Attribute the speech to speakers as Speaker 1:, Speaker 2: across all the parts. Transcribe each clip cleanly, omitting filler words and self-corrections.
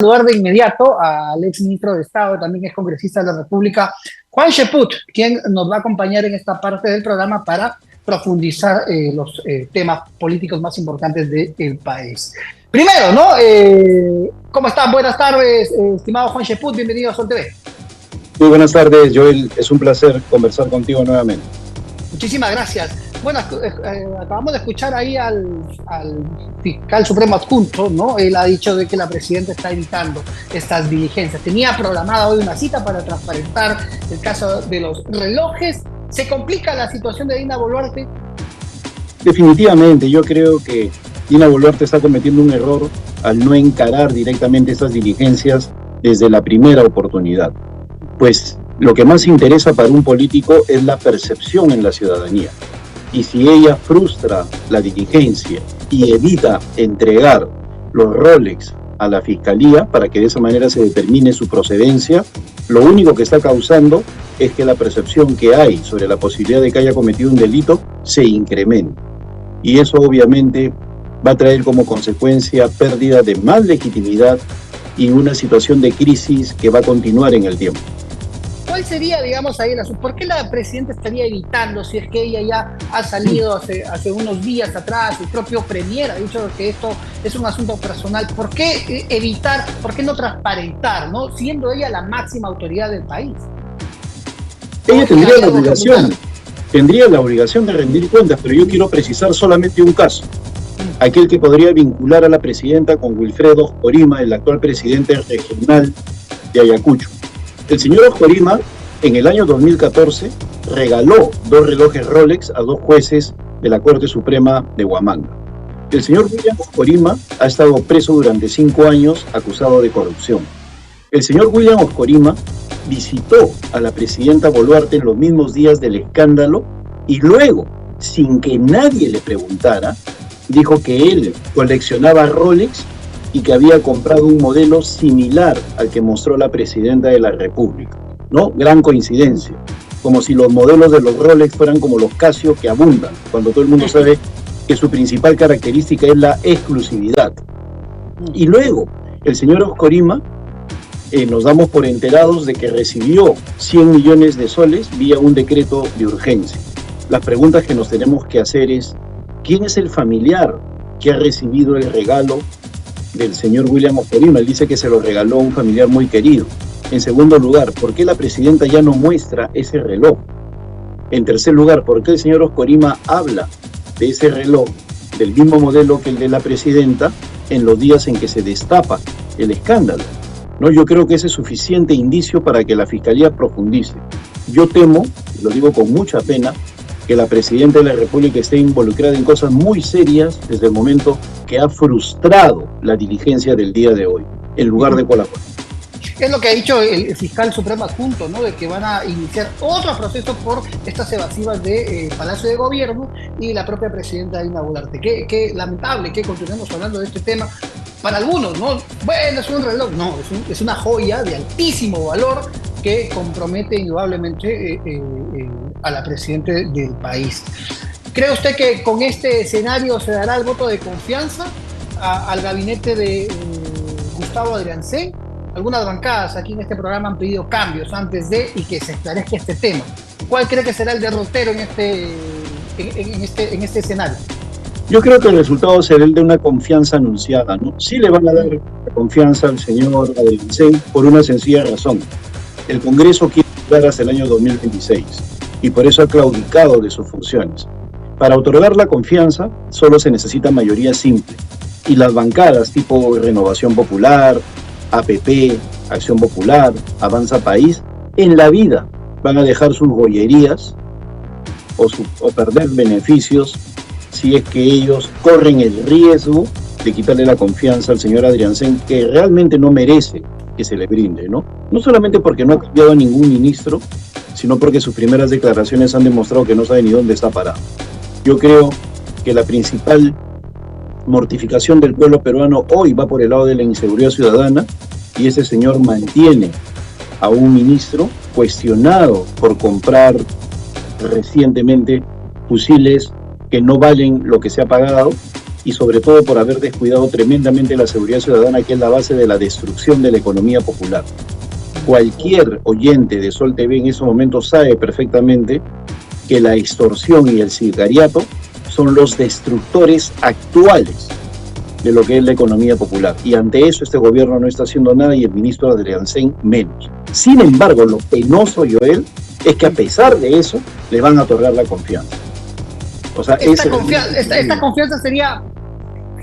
Speaker 1: Saludar de inmediato al ex ministro de Estado, también es congresista de la República, Juan Cheput, quien nos va a acompañar en esta parte del programa para profundizar los temas políticos más importantes del país. Primero, ¿no? ¿Cómo están? Buenas tardes, estimado Juan Cheput, bienvenido a Sol TV.
Speaker 2: Muy buenas tardes, Joel, es un placer conversar contigo nuevamente.
Speaker 1: Muchísimas gracias. Bueno, acabamos de escuchar ahí al fiscal supremo adjunto, ¿no? Él ha dicho de que la presidenta está evitando estas diligencias. Tenía programada hoy una cita para transparentar el caso de los relojes. ¿Se complica la situación de Dina Boluarte?
Speaker 2: Definitivamente, yo creo que Dina Boluarte está cometiendo un error al no encarar directamente estas diligencias desde la primera oportunidad. Pues lo que más interesa para un político es la percepción en la ciudadanía. Y si ella frustra la diligencia y evita entregar los Rolex a la fiscalía para que de esa manera se determine su procedencia, lo único que está causando es que la percepción que hay sobre la posibilidad de que haya cometido un delito se incremente. Y eso obviamente va a traer como consecuencia pérdida de más legitimidad y una situación de crisis que va a continuar en el tiempo.
Speaker 1: ¿Cuál sería, digamos, ahí el asunto? ¿Por qué la presidenta estaría evitando, si es que ella ya ha salido hace unos días atrás, el propio premier ha dicho que esto es un asunto personal? ¿Por qué evitar, por qué no transparentar, ¿no? Siendo ella la máxima autoridad del país?
Speaker 2: Ella tendría la obligación de rendir cuentas, pero yo quiero precisar solamente un caso. Aquel que podría vincular a la presidenta con Wilfredo Oscorima, el actual presidente regional de Ayacucho. El señor Oscorima, en el año 2014, regaló 2 relojes Rolex a 2 jueces de la Corte Suprema de Huamanga. El señor William Oscorima ha estado preso durante 5 años acusado de corrupción. El señor William Oscorima visitó a la presidenta Boluarte en los mismos días del escándalo y luego, sin que nadie le preguntara, dijo que él coleccionaba Rolex y que había comprado un modelo similar al que mostró la presidenta de la República, ¿no? Gran coincidencia, como si los modelos de los Rolex fueran como los Casio que abundan, cuando todo el mundo sabe que su principal característica es la exclusividad. Y luego, el señor Oscorima, nos damos por enterados de que recibió 100 millones de soles vía un decreto de urgencia. Las preguntas que nos tenemos que hacer es, ¿quién es el familiar que ha recibido el regalo del señor William Oscorima? Él dice que se lo regaló a un familiar muy querido. En segundo lugar, ¿por qué la presidenta ya no muestra ese reloj? En tercer lugar, ¿por qué el señor Oscorima habla de ese reloj, del mismo modelo que el de la presidenta, en los días en que se destapa el escándalo? ¿No? Yo creo que ese es suficiente indicio para que la Fiscalía profundice. Yo temo, lo digo con mucha pena, que la presidenta de la República esté involucrada en cosas muy serias desde el momento que ha frustrado la diligencia del día de hoy, en lugar de colaborar.
Speaker 1: Es lo que ha dicho el fiscal supremo adjunto, ¿no? De que van a iniciar otro proceso por estas evasivas de Palacio de Gobierno y la propia presidenta Dina Boluarte. Qué lamentable que continuemos hablando de este tema. Para algunos, ¿no? Bueno, es un reloj. No, es una joya de altísimo valor que compromete indudablemente a la presidenta del país. ¿Cree usted que con este escenario se dará el voto de confianza al gabinete de Gustavo Adriancén? Algunas bancadas aquí en este programa han pedido cambios antes de y que se esclarezca este tema. ¿Cuál cree que será el derrotero en este escenario?
Speaker 2: Yo creo que el resultado será el de una confianza anunciada, ¿no? Sí le van a dar la confianza al señor Adriancén por una sencilla razón. El Congreso quiere llegar hasta el año 2026 y por eso ha claudicado de sus funciones. Para otorgar la confianza solo se necesita mayoría simple y las bancadas tipo Renovación Popular, APP, Acción Popular, Avanza País, en la vida van a dejar sus gollerías o perder beneficios si es que ellos corren el riesgo de quitarle la confianza al señor Adriancén, que realmente no merece que se le brinde, ¿no? No solamente porque no ha cambiado a ningún ministro, sino porque sus primeras declaraciones han demostrado que no sabe ni dónde está parado. Yo creo que la principal mortificación del pueblo peruano hoy va por el lado de la inseguridad ciudadana y ese señor mantiene a un ministro cuestionado por comprar recientemente fusiles que no valen lo que se ha pagado y sobre todo por haber descuidado tremendamente la seguridad ciudadana, que es la base de la destrucción de la economía popular. Cualquier oyente de Sol TV en ese momento sabe perfectamente que la extorsión y el sicariato son los destructores actuales de lo que es la economía popular. Y ante eso este gobierno no está haciendo nada y el ministro Adrián Sen menos. Sin embargo, lo penoso, Joel, es que a pesar de eso le van a otorgar la confianza. O sea,
Speaker 1: esta confianza sería,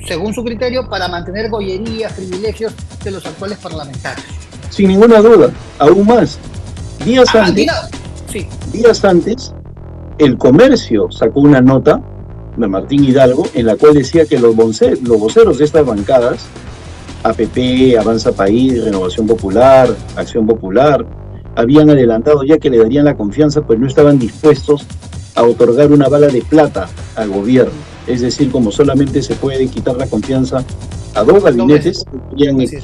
Speaker 1: según su criterio, para mantener gollerías, privilegios de los actuales parlamentarios.
Speaker 2: Sin ninguna duda, aún más. Días antes, el Comercio sacó una nota de Martín Hidalgo en la cual decía que los voceros de estas bancadas, APP, Avanza País, Renovación Popular, Acción Popular, habían adelantado ya que le darían la confianza, pues no estaban dispuestos a otorgar una bala de plata al gobierno. Es decir, como solamente se puede quitar la confianza a dos gabinetes,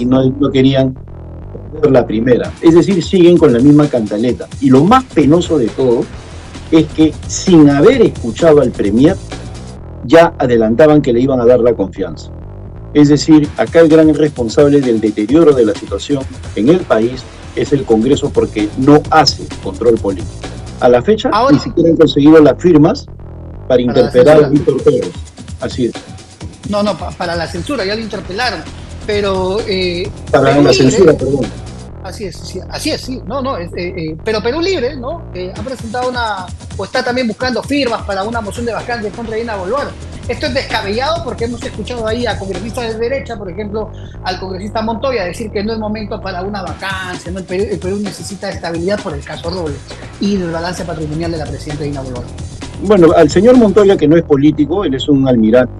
Speaker 2: no querían la primera. Es decir, siguen con la misma cantaleta. Y lo más penoso de todo es que sin haber escuchado al Premier, ya adelantaban que le iban a dar la confianza. Es decir, acá el gran responsable del deterioro de la situación en el país es el Congreso, porque no hace control político. A la fecha, ni siquiera han conseguido las firmas para interpelar a Víctor Pérez. Así es.
Speaker 1: No, para la censura, ya lo interpelaron. Pero
Speaker 2: para la censura, perdón.
Speaker 1: Así es, sí. Pero Perú Libre, ¿no? Ha presentado o está también buscando firmas para una moción de vacancia contra Dina Boluarte. Esto es descabellado porque hemos escuchado ahí a congresistas de derecha, por ejemplo, al congresista Montoya, decir que no es momento para una vacancia, ¿no? El Perú necesita estabilidad por el caso Robles y el balance patrimonial de la presidenta Dina Boluarte.
Speaker 2: Bueno, al señor Montoya, que no es político, él es un almirante,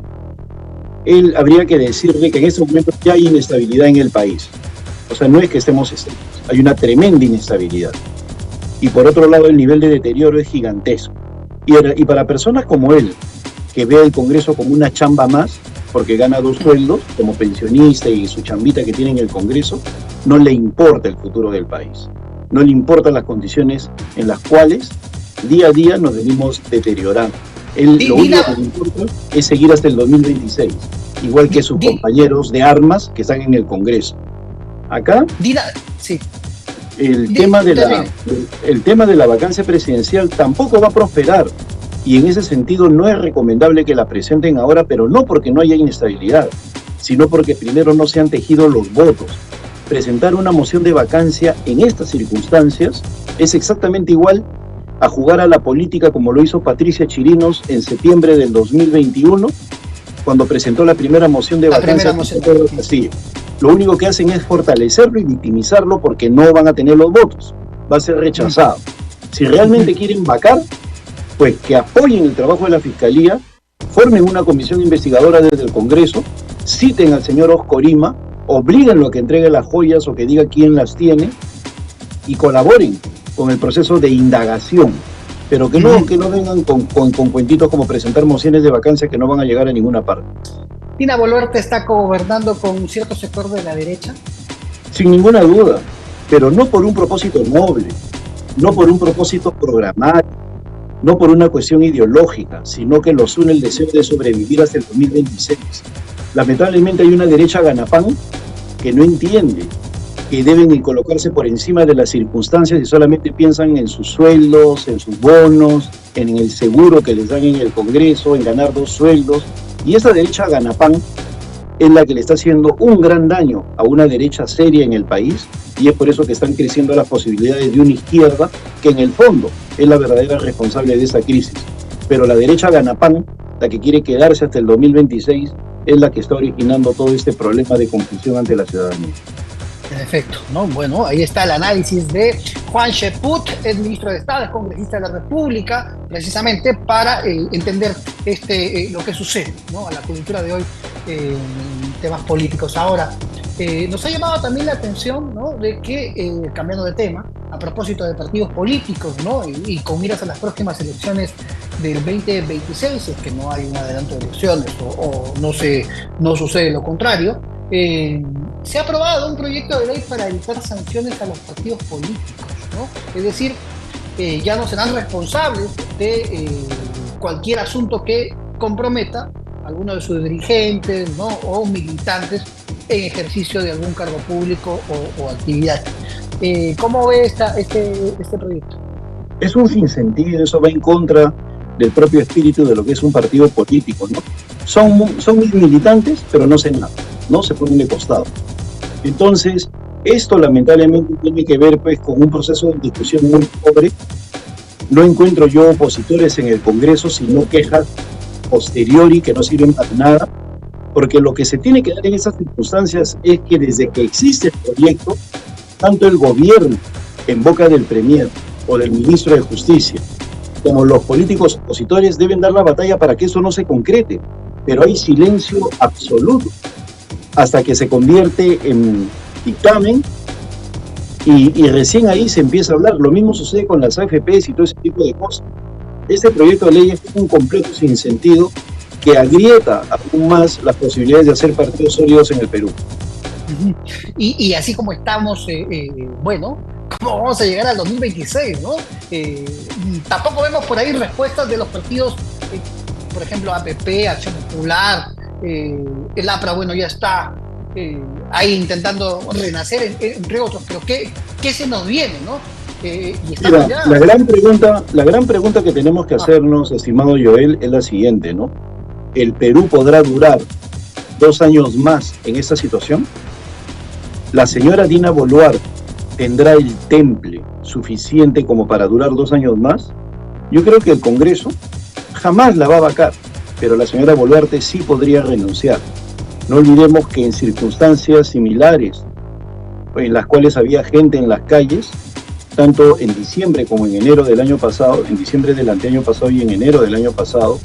Speaker 2: él habría que decirle que en este momento ya hay inestabilidad en el país. O sea, no es que estemos estables, hay una tremenda inestabilidad. Y por otro lado, el nivel de deterioro es gigantesco. Y para personas como él, que ve el Congreso como una chamba más, porque gana 2 sueldos como pensionista y su chambita que tiene en el Congreso, no le importa el futuro del país. No le importan las condiciones en las cuales día a día nos venimos deteriorando. Lo único que le importa es seguir hasta el 2026, igual que sus compañeros de armas que están en el Congreso. Acá, el tema de la vacancia presidencial tampoco va a prosperar, y en ese sentido no es recomendable que la presenten ahora, pero no porque no haya inestabilidad, sino porque primero no se han tejido los votos. Presentar una moción de vacancia en estas circunstancias es exactamente igual a jugar a la política como lo hizo Patricia Chirinos en septiembre del 2021, cuando presentó la primera moción de vacancia. Sí. Lo único que hacen es fortalecerlo y victimizarlo porque no van a tener los votos. Va a ser rechazado. Si realmente quieren vacar, pues que apoyen el trabajo de la Fiscalía, formen una comisión investigadora desde el Congreso, citen al señor Oscorima, oblíguenlo a que entregue las joyas o que diga quién las tiene y colaboren con el proceso de indagación. Pero que no vengan con cuentitos como presentar mociones de vacancia que no van a llegar a ninguna parte.
Speaker 1: ¿Dina Boluarte está gobernando con un cierto sector de la derecha?
Speaker 2: Sin ninguna duda, pero no por un propósito noble, no por un propósito programático, no por una cuestión ideológica, sino que los une el deseo de sobrevivir hasta el 2026. Lamentablemente hay una derecha ganapán que no entiende que deben colocarse por encima de las circunstancias y solamente piensan en sus sueldos, en sus bonos, en el seguro que les dan en el Congreso, en ganar 2 sueldos. Y esa derecha ganapán es la que le está haciendo un gran daño a una derecha seria en el país, y es por eso que están creciendo las posibilidades de una izquierda que en el fondo es la verdadera responsable de esa crisis. Pero la derecha ganapán, la que quiere quedarse hasta el 2026, es la que está originando todo este problema de confusión ante la ciudadanía.
Speaker 1: En efecto, ¿no? Bueno, ahí está el análisis de Juan Cheput, es ministro de Estado, es congresista de la República, precisamente para entender lo que sucede, ¿no? A la coyuntura de hoy en temas políticos. Ahora, nos ha llamado también la atención, ¿no? De que, cambiando de tema, a propósito de partidos políticos, ¿no? Y con miras a las próximas elecciones del 2026, es que no hay un adelanto de elecciones o no sucede lo contrario, se ha aprobado un proyecto de ley para evitar sanciones a los partidos políticos, ¿no? Es decir, ya no serán responsables de cualquier asunto que comprometa algunos de sus dirigentes, ¿no? O militantes en ejercicio de algún cargo público o actividad. ¿Cómo ve este proyecto?
Speaker 2: Es un sinsentido, eso va en contra del propio espíritu de lo que es un partido político, ¿no? Son militantes, pero no hacen nada, ¿no? Se ponen de costado. Entonces, esto lamentablemente tiene que ver pues con un proceso de discusión muy pobre. No encuentro yo opositores en el Congreso, sino quejas posteriori que no sirven para nada, porque lo que se tiene que dar en esas circunstancias es que desde que existe el proyecto, tanto el gobierno, en boca del Premier o del ministro de Justicia, como los políticos opositores deben dar la batalla para que eso no se concrete, pero hay silencio absoluto hasta que se convierte en dictamen y recién ahí se empieza a hablar. Lo mismo sucede con las AFPs y todo ese tipo de cosas. Este proyecto de ley es un completo sinsentido que agrieta aún más las posibilidades de hacer partidos sólidos en el Perú.
Speaker 1: Y así como estamos, bueno, ¿cómo vamos a llegar al 2026, no? Tampoco vemos por ahí respuestas de los partidos, por ejemplo, APP, Acción Popular, el APRA, bueno, ya está ahí intentando renacer, entre otros, pero ¿qué se nos viene, no?
Speaker 2: Mira, ya... la gran pregunta que tenemos que hacernos, estimado Joel, es la siguiente, ¿no? ¿El Perú podrá durar 2 años más en esta situación? ¿La señora Dina Boluarte tendrá el temple suficiente como para durar 2 años más? Yo creo que el Congreso jamás la va a vacar, pero la señora Boluarte sí podría renunciar. No olvidemos que en circunstancias similares, en las cuales había gente en las calles, tanto en diciembre como en enero del año pasado, en diciembre del anteaño pasado y en enero del año pasado,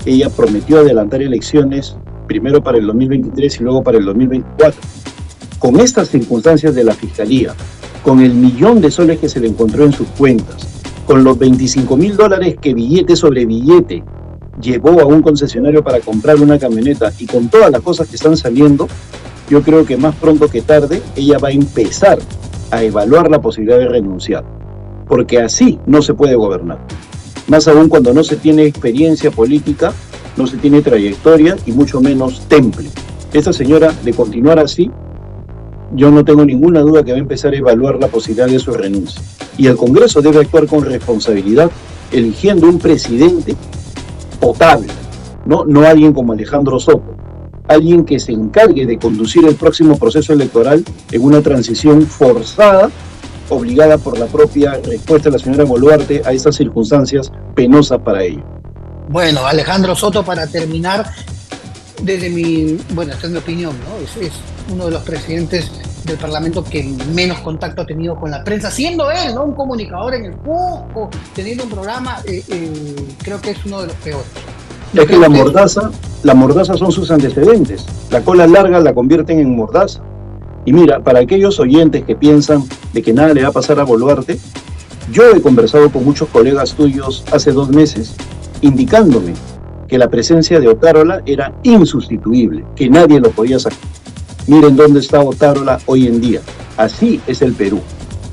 Speaker 2: ella prometió adelantar elecciones, primero para el 2023 y luego para el 2024. Con estas circunstancias de la Fiscalía, con el millón de soles que se le encontró en sus cuentas, con los $25,000 que billete sobre billete llevó a un concesionario para comprar una camioneta y con todas las cosas que están saliendo, yo creo que más pronto que tarde ella va a empezar a evaluar la posibilidad de renunciar, porque así no se puede gobernar. Más aún cuando no se tiene experiencia política, no se tiene trayectoria y mucho menos temple. Esta señora, de continuar así, yo no tengo ninguna duda que va a empezar a evaluar la posibilidad de su renuncia. Y el Congreso debe actuar con responsabilidad, eligiendo un presidente potable, no alguien como Alejandro Soto, alguien que se encargue de conducir el próximo proceso electoral en una transición forzada, obligada por la propia respuesta de la señora Boluarte a estas circunstancias penosas para ella.
Speaker 1: Bueno, Alejandro Soto, para terminar, esta es mi opinión, ¿no? Es uno de los presidentes del Parlamento que menos contacto ha tenido con la prensa, siendo él, ¿no?, un comunicador en el Cusco, teniendo un programa, creo que es uno de los peores.
Speaker 2: Es que la mordaza son sus antecedentes. La cola larga la convierten en mordaza. Y mira, para aquellos oyentes que piensan de que nada le va a pasar a Boluarte, yo he conversado con muchos colegas tuyos hace 2 meses, indicándome que la presencia de Otárola era insustituible, que nadie lo podía sacar. Miren dónde está Otárola hoy en día. Así es el Perú.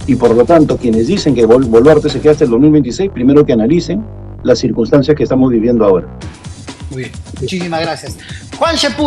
Speaker 2: Y por lo tanto, quienes dicen que Boluarte se queda hasta el 2026, primero que analicen las circunstancias que estamos viviendo ahora.
Speaker 1: Muy bien, muchísimas gracias. Juan Sheput.